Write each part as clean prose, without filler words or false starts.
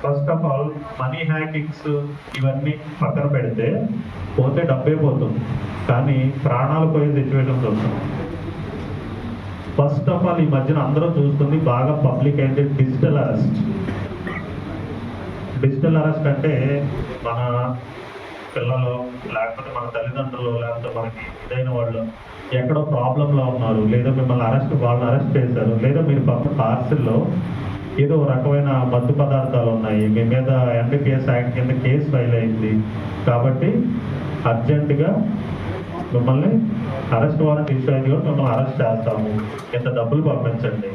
First of all money హ్యాకింగ్స్ ఇవన్నీ పక్కన పెడితే పోతే డబ్బే పోతుంది, కానీ ప్రాణాలు పోయే సిచ్యువేషన్స్ వస్తుంది. ఫస్ట్ ఆఫ్ ఆల్ ఈ మధ్యన అందరూ చూస్తుంది బాగా పబ్లిక్ అయితే డిజిటల్ అరెస్ట్. డిజిటల్ అరెస్ట్ అంటే మన పిల్లలు లేకపోతే మన తల్లిదండ్రులు లేకపోతే మనకి ఇదైన వాళ్ళు ఎక్కడో ప్రాబ్లంలో ఉన్నారు, లేదా మిమ్మల్ని వాళ్ళని అరెస్ట్ చేశారు, లేదా మీరు పక్క పార్సిల్లో ఏదో రకమైన మత్తు పదార్థాలు ఉన్నాయి, మీ మీద NDPS యాక్ట్ కింద కేసు ఫైల్ అయింది కాబట్టి అర్జెంటుగా మిమ్మల్ని అరెస్ట్ వారెంట్ ఇష్యూ అయింది కూడా మిమ్మల్ని అరెస్ట్ చేస్తాము, ఇంత డబ్బులు పంపించండి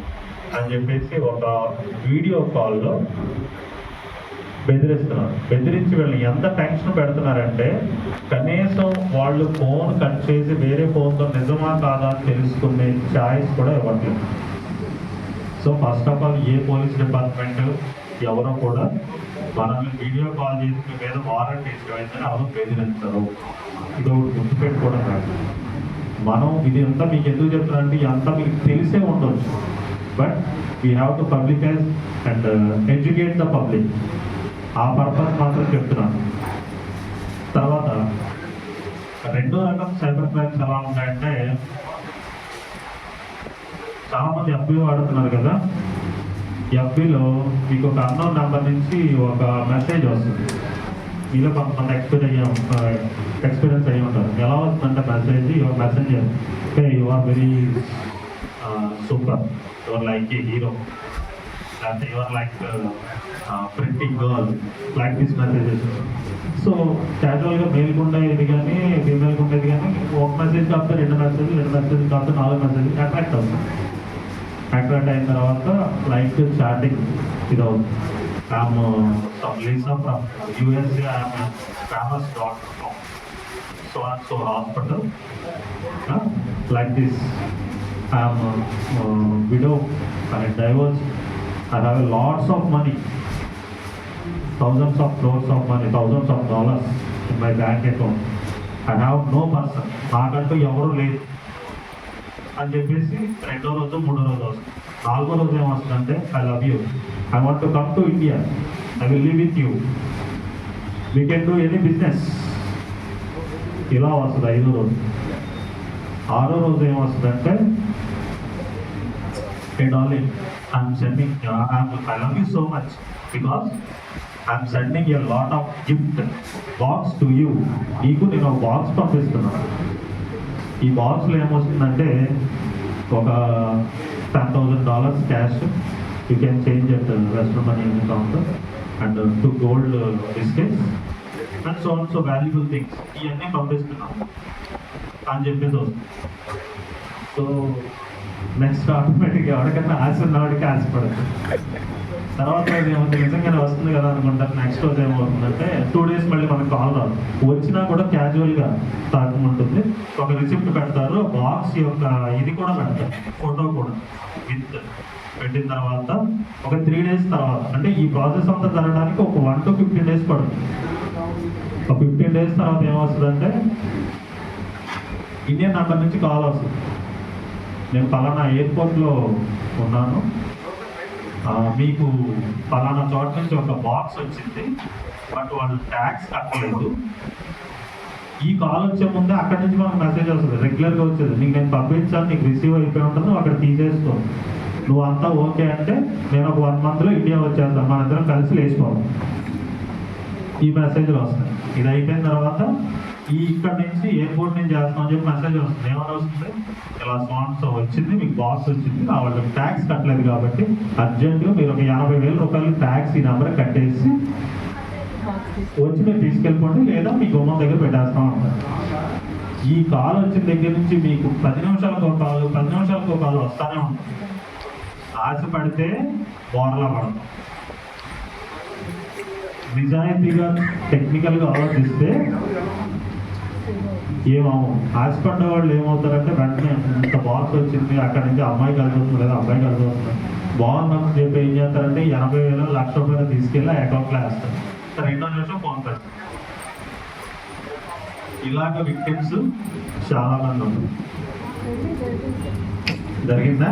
అని చెప్పేసి ఒక వీడియో కాల్లో బెదిరిస్తున్నారు. బెదిరించి వీళ్ళని ఎంత టెన్షన్ పెడుతున్నారంటే కనీసం వాళ్ళు ఫోన్ కట్ చేసి వేరే ఫోన్తో నిజమా కాదా అని తెలుసుకునే ఛాయిస్ కూడా ఇవ్వట్లేదు. So first of all A police department ఎవరో కూడా మనల్ని వీడియో కాల్ చేసి మీ మీద వారెంట్ ఇష్యూ అయిందని ఎవరు బెదిరించరు. ఇది ఒకటి గుర్తుపెట్టుకోవడం కాదు. మనం ఇది అంతా మీకు ఎందుకు చెప్తున్నారంటే అంతా మీకు తెలిసే ఉండొచ్చు, but we have to publicize and educate the public. ఆ పర్పస్ మాత్రం చెప్తున్నాను. తర్వాత రెండో రకం సైబర్ క్రైమ్స్ ఎలా ఉంటాయంటే చాలా మంది FB వాడుతున్నారు కదా. FBలో మీకు ఒక అన్నోన్ నెంబర్ నుంచి ఒక మెసేజ్ వస్తుంది. మీలో కొంతమంది ఎక్స్పీరియన్స్ అయ్యి ఉంటారు. ఎలా వస్తుందంటే message messenger you are very super, you are like a hero, లేకపోతే you are like pretty girl, like this messages. So క్యాజువల్గా మెయిల్కి ఉండేది కానీ ఫీమేల్కి ఉండేది కానీ ఒక మెసేజ్ కాకపోతే రెండు మెసేజ్ కాకపోతే 4 మెసేజ్ అట్రాక్ట్ అవుతుంది. అట్రాక్ట్ అయిన తర్వాత లైక్ చాటింగ్ ఇది అవుతుంది. Lisa from USA, famous.com, so and so hospital, like this. I am widow, I am divorced, I have lots of money, thousands of crores of money, thousands of dollars in my bank account. I have no person, నాకంటూ ఎవరు లేదు అని చెప్పేసి రెండో రోజు మూడో రోజు వస్తుంది. 4వ రోజు ఏమొస్తుందంటే I love you, I want to come to India, I will live with you, we can do any business, ఇలా వస్తుంది 5వ రోజు. 6వ రోజు ఏమొస్తుందంటే hey darling, I'm sending I love you so much because I'm sending a lot of gift box to you. నీకు నేను ఒక బాక్స్ పంపిస్తున్నాను. ఈ బాక్స్లో ఏమొస్తుందంటే ఒక $10,000 cash, you can change at western money counter, and 2 gold biscuits and so valuable things ఇవన్నీ పంపిస్తున్నాను అని చెప్పేసి వస్తుంది. సో నెక్స్ట్ ఆటోమేటిక్గా ఎవరికైనా ఆశ ఉన్నవాడికి ఆశపడుతుంది. తర్వాత రోజు ఏమవుతుంది, నిజంగానే వస్తుంది కదా అనుకుంటారు. నెక్స్ట్ రోజు ఏమవుతుందంటే 2 days మళ్ళీ మనకు కాల్ రాదు. వచ్చినా కూడా క్యాజువల్గా తాకముంటుంది. ఒక రిసిప్ట్ పెడతారు, బాక్స్ యొక్క ఇది కూడా పెడతారు, ఫోటో కూడా విత్ పెట్టిన తర్వాత ఒక 3 days తర్వాత, అంటే ఈ ప్రాసెస్ అంతా జరగడానికి ఒక 1 to 15 days పడుతుంది. ఒక 15 days తర్వాత ఏమవుతుందంటే ఇండియన్ నెంబర్ నుంచి కాల్ వస్తుంది, నేను పలానా ఎయిర్పోర్ట్లో ఉన్నాను, మీకు పలానా చోట నుంచి ఒక బాక్స్ వచ్చింది, బట్ వాళ్ళు ట్యాక్స్ కట్టలేదు. ఈ కాల్ వచ్చే ముందే అక్కడి నుంచి మనకు మెసేజ్ వస్తుంది, రెగ్యులర్గా వచ్చేది, నీకు నేను పంపించాను, నీకు రిసీవ్ అయిపోయి ఉంటుంది, నువ్వు అక్కడ తీసేసుకో, నువ్వు అంతా ఓకే అంటే నేను ఒక 1 monthలో ఇండియా వచ్చేస్తాను, మన ఇద్దరం కలిసి లేచిపోవాలి. ఈ మెసేజ్లు వస్తాయి. ఇది అయిపోయిన తర్వాత ఇక్కడ నుంచి ఎయిర్పోర్ట్ నుంచి చేస్తామని చెప్పి మెసేజ్ వస్తుంది. ఏమైనా వస్తుంది, ఇలా స్మార్ట్స్ వచ్చింది, మీకు బాక్స్ వచ్చింది, వాళ్ళకి ట్యాక్స్ కట్టలేదు కాబట్టి అర్జెంటుగా మీరు ఒక 50,000 రూపాయలు ట్యాక్స్ ఈ నెంబర్ కట్టేసి వచ్చి మీరు తీసుకెళ్ళిపోండి, లేదా మీ గుమ్మం దగ్గర పెట్టేస్తాం అంటారు. ఈ కాల్ వచ్చిన దగ్గర నుంచి మీకు 10 నిమిషాలకు ఒక కాల్ వస్తానే ఉంటుంది. ఆశ పడితే బోర్లా పడతాం. నిజాయితీగా టెక్నికల్గా ఆలోచిస్తే ఆశపడ్డ వాళ్ళు ఏమవుతారంటే వెంటనే ఇంత బాక్స్ వచ్చింది, అక్కడ నుంచి అమ్మాయి కలిసి వస్తుంది లేదా అబ్బాయి కలిసి వస్తుంది, బాగుందని చెప్పి ఏం చేస్తారంటే 80,000 1,00,000 రూపాయలు తీసుకెళ్ళి అకౌంట్లో వేస్తారు. 2వ నిమిషం ఫోన్ పెడతారు. ఇలాగ విక్టిమ్స్ చాలా మంది ఉన్నారు. జరిగిందా?